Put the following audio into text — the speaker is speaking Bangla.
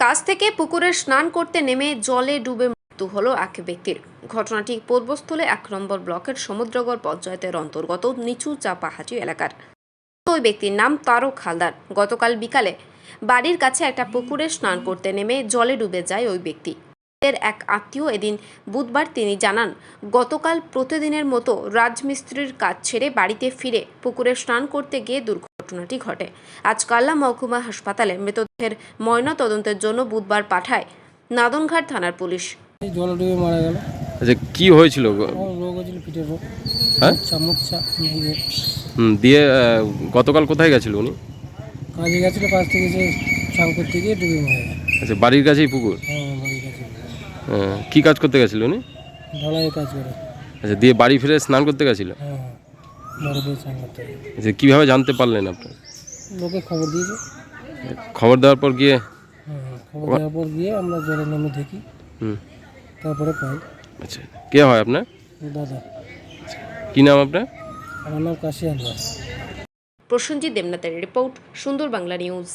কাছ থেকে পুকুরে স্নান করতে নেমে জলে ডুবে মৃত্যু হলো এক ব্যক্তির। ঘটনাটি পূর্বস্থলে ১ নম্বর ব্লকের সমুদ্রগড় পঞ্চায়েতের অন্তর্গত নিচু চাপাহাটি এলাকার। ওই ব্যক্তির নাম তারক হালদার। গতকাল বিকালে বাড়ির কাছে একটা পুকুরে স্নান করতে নেমে জলে ডুবে যায় ওই ব্যক্তি। এর এক আত্মীয় এদিন বুধবার তিনি জানান, গতকাল প্রতিদিনের মতো রাজমিস্ত্রির কাজ ছেড়ে বাড়িতে ফিরে পুকুরে স্নান করতে গিয়ে দুর্ঘটনাটি ঘটে। আজ কাল্লা মহকুমা হাসপাতালে মৃতদেহের ময়নাতদন্তের জন্য বুধবার পাঠায় নাদনঘাট থানার পুলিশ। জল ডুবে মারা গেল। আচ্ছা, কি হয়েছিল? রোগ হয়েছিল, পিঠের রোগ। হ্যাঁ, মুচ্ছা দিয়ে গতকাল কোথায় গেছিল উনি? কাজে গেছিল, কাজ থেকে যে স্নান করতে গিয়ে ডুবে মারা গেল। আচ্ছা, বাড়ির কাছেই পুকুর? হ্যাঁ, বাড়ির কাছে। কি কাজ করতে গেছিল উনি? ঢালাইয়ের কাজ করে। আচ্ছা, দিয়ে বাড়ি ফিরে স্নান করতে গেছিল? হ্যাঁ, বাড়ি ফিরে স্নান করতে গেল। আচ্ছা, কীভাবে জানতে পারলেন আপনি? লোকে খবর দিয়েছে। খবর দেওয়ার পর গিয়ে? হ্যাঁ, খবর দেওয়ার পর গিয়ে আমরা জলে নেমে দেখি, তারপরে পাই। আচ্ছা, কে হয় আপনার? দাদা। কি নাম আপনার? আমার নাম কাশি আনোয়ার। প্রসেনজিৎ দেবনাথের রিপোর্ট, সুন্দর বাংলা নিউজ।